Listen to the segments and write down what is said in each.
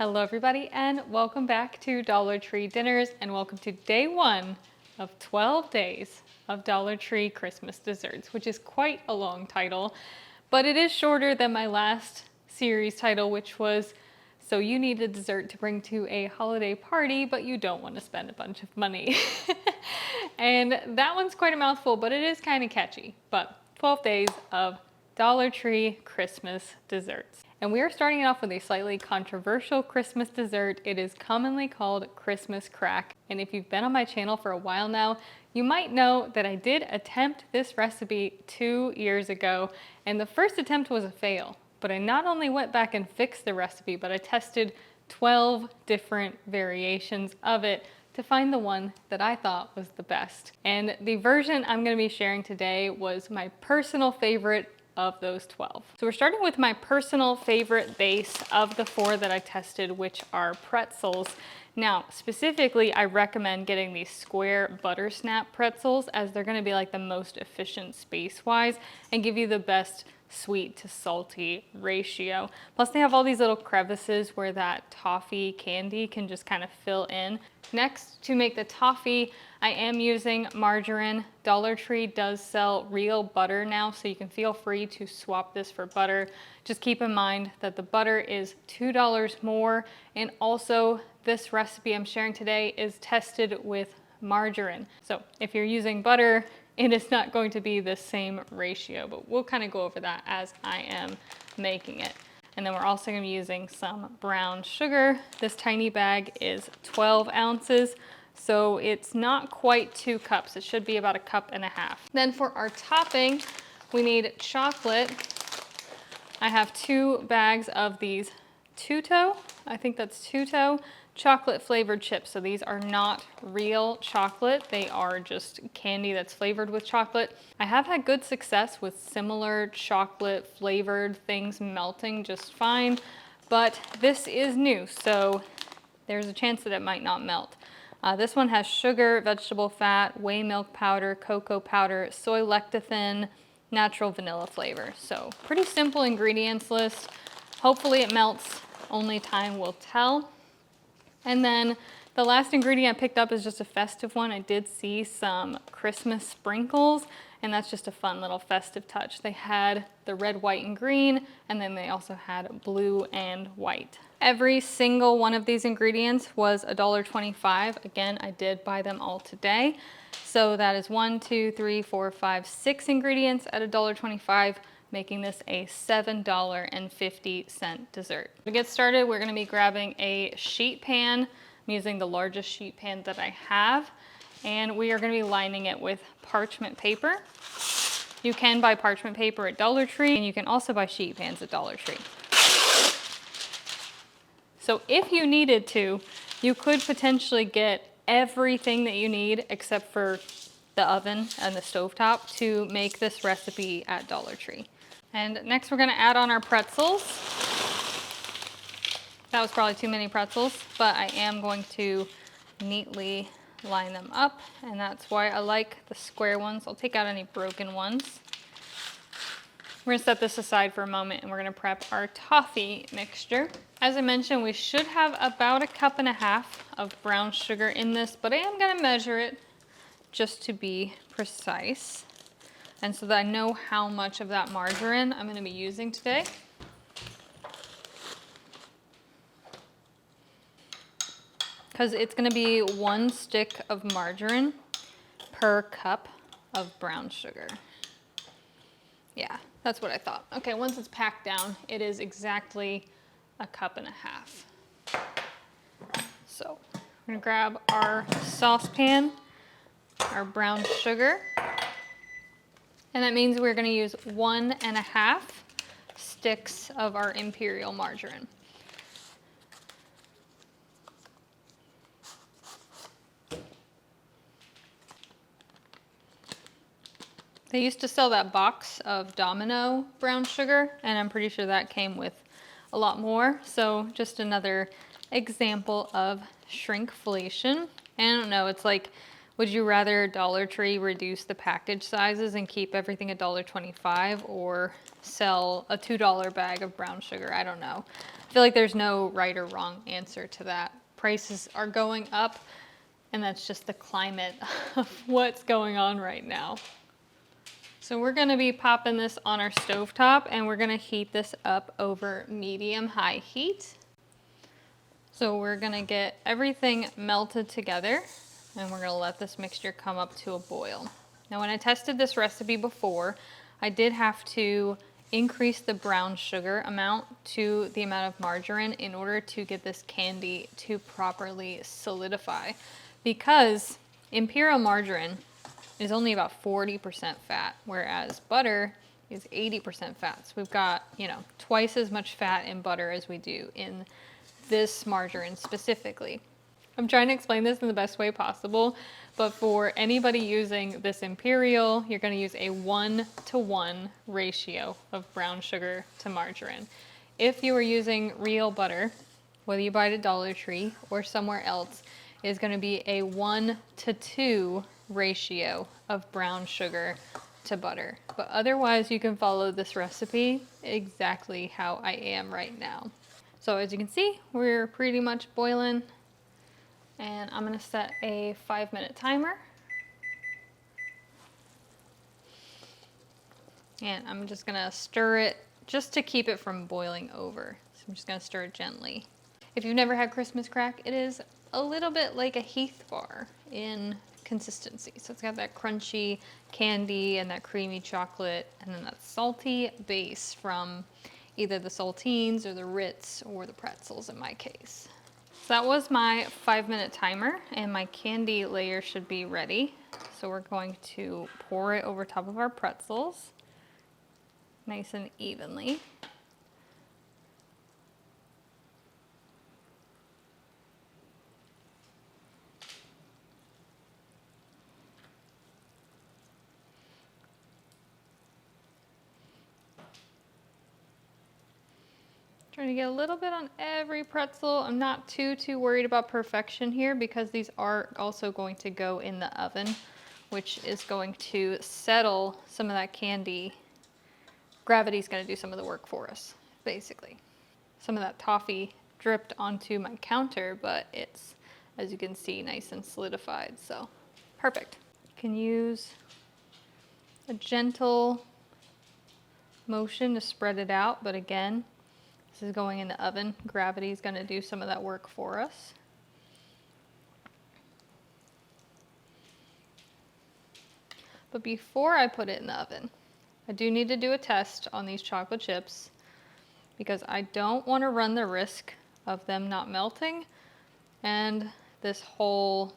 Hello everybody and welcome back to Dollar Tree Dinners and welcome to day one of 12 days of Dollar Tree Christmas desserts, which is quite a long title, but it is shorter than my last series title, which was So You Need a Dessert to Bring to a Holiday Party, but you don't want to spend a bunch of money. And that one's quite a mouthful, but it is kind of catchy. But 12 days of Dollar Tree Christmas desserts. And we are starting it off with a slightly controversial Christmas dessert. It is commonly called Christmas crack. And if you've been on my channel for a while now, you might know that I did attempt this recipe 2 years ago. And the first attempt was a fail. But I not only went back and fixed the recipe, but I tested 12 different variations of it to find the one that I thought was the best. And the version I'm gonna be sharing today was my personal favorite of those 12. So we're starting with my personal favorite base of the 4 that I tested, which are pretzels. Now, specifically, I recommend getting these square butter snap pretzels as they're gonna be like the most efficient space-wise and give you the best sweet to salty ratio. Plus they have all these little crevices where that toffee candy can just kind of fill in. Next, to make the toffee, I am using margarine. Dollar Tree does sell real butter now, so you can feel free to swap this for butter. Just keep in mind that the butter is $2 more, and also this recipe I'm sharing today is tested with margarine. So if you're using butter, it is not going to be the same ratio, but we'll kind of go over that as I am making it. And then we're also going to be using some brown sugar. This tiny bag is 12 ounces, so it's not quite 2 cups. It should be about 1.5 cups. Then for our topping, we need chocolate. I have 2 bags of these Tuto, I think that's Tuto, chocolate flavored chips. So these are not real chocolate. They are just candy that's flavored with chocolate. I have had good success with similar chocolate flavored things melting just fine, but this is new, so there's a chance that it might not melt. This one has sugar, vegetable fat, whey milk powder, cocoa powder, soy lecithin, natural vanilla flavor. So pretty simple ingredients list. Hopefully it melts, only time will tell. And then the last ingredient I picked up is just a festive one. I did see some Christmas sprinkles, and that's just a fun little festive touch. They had the red, white, and green, and then they also had blue and white. Every single one of these ingredients was $1.25. Again, I did buy them all today. So that is 1, 2, 3, 4, 5, 6 ingredients at $1.25. Making this a $7.50 dessert. To get started, we're gonna be grabbing a sheet pan. I'm using the largest sheet pan that I have, and we are gonna be lining it with parchment paper. You can buy parchment paper at Dollar Tree, and you can also buy sheet pans at Dollar Tree. So if you needed to, you could potentially get everything that you need except for the oven and the stovetop to make this recipe at Dollar Tree. And next we're gonna add on our pretzels. That was probably too many pretzels, but I am going to neatly line them up, and that's why I like the square ones. I'll take out any broken ones. We're gonna set this aside for a moment and we're gonna prep our toffee mixture. As I mentioned, we should have about 1.5 cups of brown sugar in this, but I am gonna measure it just to be precise. And so that I know how much of that margarine I'm gonna be using today. Because it's gonna be 1 stick of margarine per cup of brown sugar. Yeah, that's what I thought. Okay, once it's packed down, it is exactly 1.5 cups. So we're gonna grab our saucepan, our brown sugar, and that means we're gonna use 1.5 sticks of our imperial margarine. They used to sell that box of Domino brown sugar, and I'm pretty sure that came with a lot more. So just another example of shrinkflation. And I don't know, it's like, would you rather Dollar Tree reduce the package sizes and keep everything $1.25 or sell a $2 bag of brown sugar? I don't know. I feel like there's no right or wrong answer to that. Prices are going up, and that's just the climate of what's going on right now. So we're gonna be popping this on our stovetop, and we're gonna heat this up over medium-high heat. So we're gonna get everything melted together, and we're gonna let this mixture come up to a boil. Now when I tested this recipe before, I did have to increase the brown sugar amount to the amount of margarine in order to get this candy to properly solidify, because imperial margarine is only about 40% fat, whereas butter is 80% fat. So we've got, twice as much fat in butter as we do in this margarine specifically. I'm trying to explain this in the best way possible, but for anybody using this imperial, you're going to use a 1-to-1 ratio of brown sugar to margarine. If you are using real butter, whether you buy it at Dollar Tree or somewhere else, it is going to be a 1-to-2 ratio of brown sugar to butter. But otherwise, you can follow this recipe exactly how I am right now. So as you can see, we're pretty much boiling. And I'm gonna set a 5-minute timer. And I'm just gonna stir it just to keep it from boiling over. So I'm just gonna stir it gently. If you've never had Christmas crack, it is a little bit like a Heath bar in consistency. So it's got that crunchy candy and that creamy chocolate, and then that salty base from either the saltines or the Ritz or the pretzels in my case. So that was my 5-minute timer, and my candy layer should be ready. So we're going to pour it over top of our pretzels, nice and evenly. Trying to get a little bit on every pretzel. I'm not too worried about perfection here, because these are also going to go in the oven, which is going to settle some of that candy. Gravity's going to do some of the work for us, basically. Some of that toffee dripped onto my counter, but it's, as you can see, nice and solidified, so perfect. You can use a gentle motion to spread it out, but again, this is going in the oven. Gravity is going to do some of that work for us. But before I put it in the oven, I do need to do a test on these chocolate chips, because I don't want to run the risk of them not melting and this whole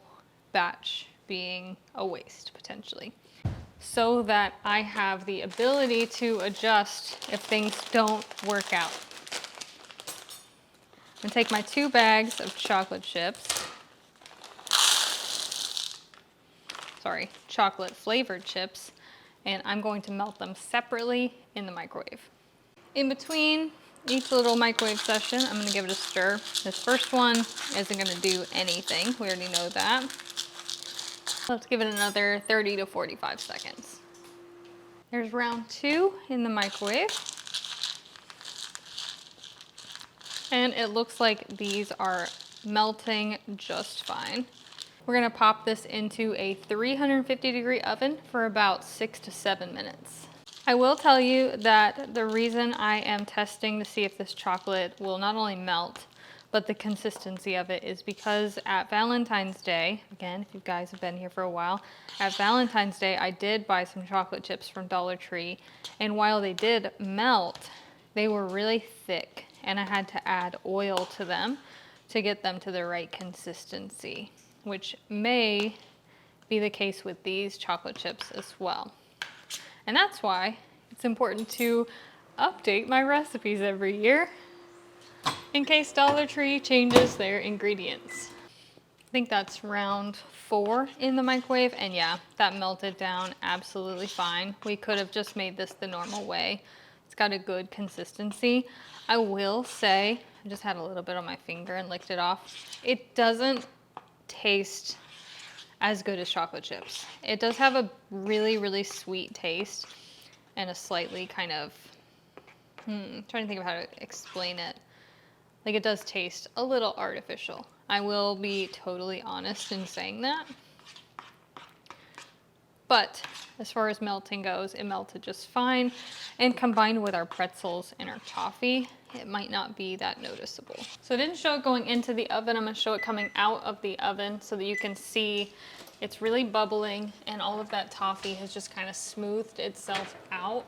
batch being a waste potentially, so that I have the ability to adjust if things don't work out. I'm gonna take my 2 bags of chocolate chips, chocolate flavored chips, and I'm going to melt them separately in the microwave. In between each little microwave session, I'm gonna give it a stir. This first one isn't gonna do anything, we already know that. Let's give it another 30 to 45 seconds. There's round 2 in the microwave. And it looks like these are melting just fine. We're gonna pop this into a 350-degree oven for about 6 to 7 minutes. I will tell you that the reason I am testing to see if this chocolate will not only melt, but the consistency of it, is because at Valentine's Day, again, if you guys have been here for a while, at Valentine's Day, I did buy some chocolate chips from Dollar Tree, and while they did melt, they were really thick, and I had to add oil to them to get them to the right consistency, which may be the case with these chocolate chips as well. And that's why it's important to update my recipes every year in case Dollar Tree changes their ingredients. I think that's round 4 in the microwave, and yeah, that melted down absolutely fine. We could have just made this the normal way. It's got a good consistency. I will say, I just had a little bit on my finger and licked it off. It doesn't taste as good as chocolate chips. It does have a really sweet taste and a slightly kind of, trying to think of how to explain it. Like, it does taste a little artificial. I will be totally honest in saying that. But as far as melting goes, it melted just fine. And combined with our pretzels and our toffee, it might not be that noticeable. So I didn't show it going into the oven. I'm gonna show it coming out of the oven so that you can see it's really bubbling and all of that toffee has just kind of smoothed itself out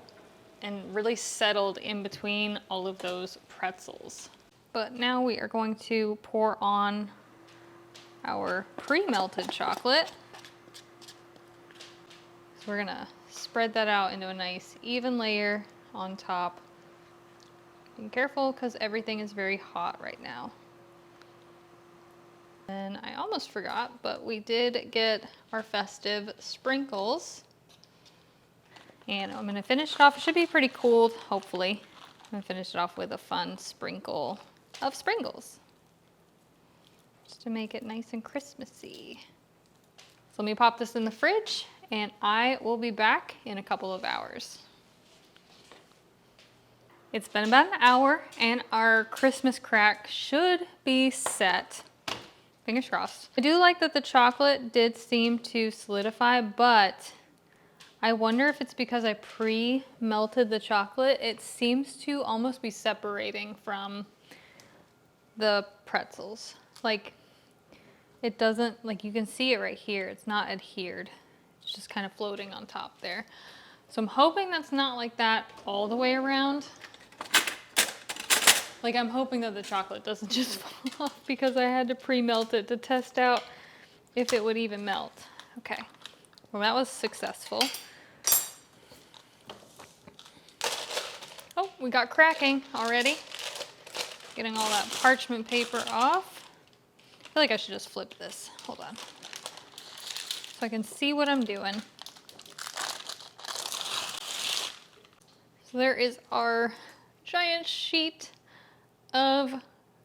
and really settled in between all of those pretzels. But now we are going to pour on our pre-melted chocolate. So we're gonna spread that out into a nice even layer on top. Be careful because everything is very hot right now. And I almost forgot, but we did get our festive sprinkles. And I'm gonna finish it off. It should be pretty cooled, hopefully. I'm gonna finish it off with a fun sprinkle of sprinkles, just to make it nice and Christmassy. So let me pop this in the fridge and I will be back in a couple of hours. It's been about an hour and our Christmas crack should be set. Fingers crossed. I do like that the chocolate did seem to solidify, but I wonder if it's because I pre-melted the chocolate. It seems to almost be separating from the pretzels. Like, it doesn't, like, you can see it right here. It's not adhered. It's just kind of floating on top there. So I'm hoping that's not like that all the way around. Like, I'm hoping that the chocolate doesn't just fall off because I had to pre-melt it to test out if it would even melt. Okay, well, that was successful. Oh, we got cracking already. Getting all that parchment paper off. I feel like I should just flip this. Hold on. So I can see what I'm doing. So there is our giant sheet of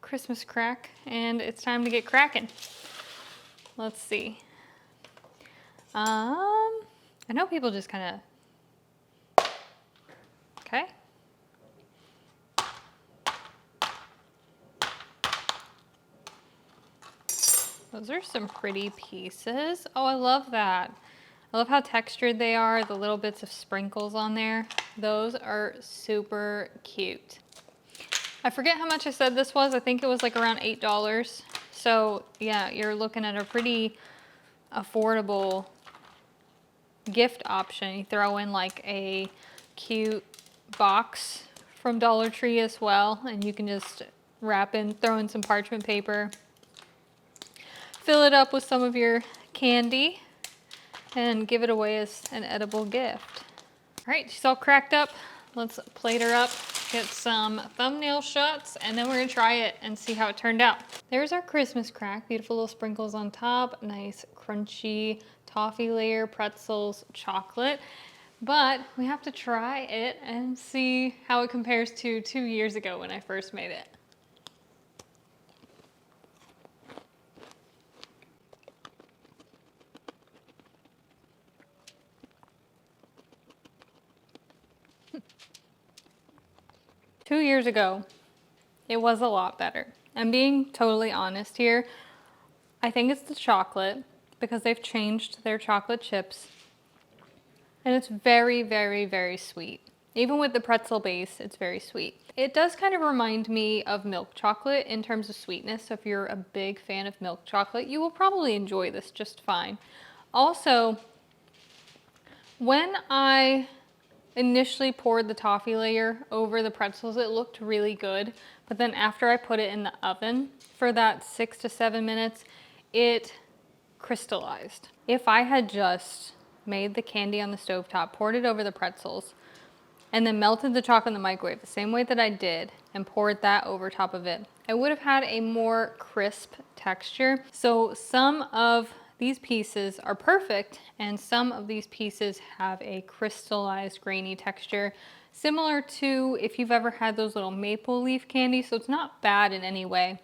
Christmas crack, and it's time to get cracking. Let's see. I know people just kind of, okay. Those are some pretty pieces. Oh, I love that. I love how textured they are, the little bits of sprinkles on there. Those are super cute. I forget how much I said this was. I think it was like around $8. So yeah, you're looking at a pretty affordable gift option. You throw in like a cute box from Dollar Tree as well, and you can just throw in some parchment paper, fill it up with some of your candy, and give it away as an edible gift. All right, she's all cracked up. Let's plate her up, get some thumbnail shots, and then we're gonna try it and see how it turned out. There's our Christmas crack, beautiful little sprinkles on top, nice crunchy toffee layer, pretzels, chocolate. But we have to try it and see how it compares to 2 years ago when I first made it. Two years ago, it was a lot better. I'm being totally honest here. I think it's the chocolate because they've changed their chocolate chips. And it's very, very, very sweet. Even with the pretzel base, it's very sweet. It does kind of remind me of milk chocolate in terms of sweetness. So if you're a big fan of milk chocolate, you will probably enjoy this just fine. Also, when I initially poured the toffee layer over the pretzels, it looked really good. But then after I put it in the oven for that 6 to 7 minutes, it crystallized. If I had just made the candy on the stovetop, poured it over the pretzels, and then melted the chocolate in the microwave the same way that I did and poured that over top of it, I would have had a more crisp texture. So some of these pieces are perfect and some of these pieces have a crystallized grainy texture, similar to if you've ever had those little maple leaf candies. So it's not bad in any way.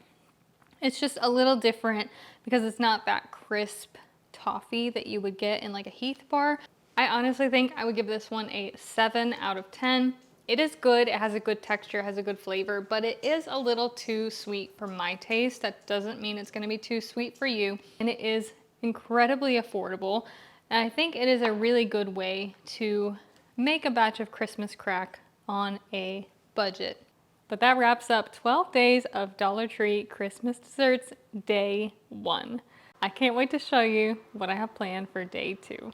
It's just a little different because it's not that crisp toffee that you would get in like a Heath bar. I honestly think I would give this one a 7 out of 10. It is good, it has a good texture, it has a good flavor, but it is a little too sweet for my taste. That doesn't mean it's gonna be too sweet for you. And it is incredibly affordable. And I think it is a really good way to make a batch of Christmas crack on a budget. But that wraps up 12 days of Dollar Tree Christmas desserts, day 1. I can't wait to show you what I have planned for day 2.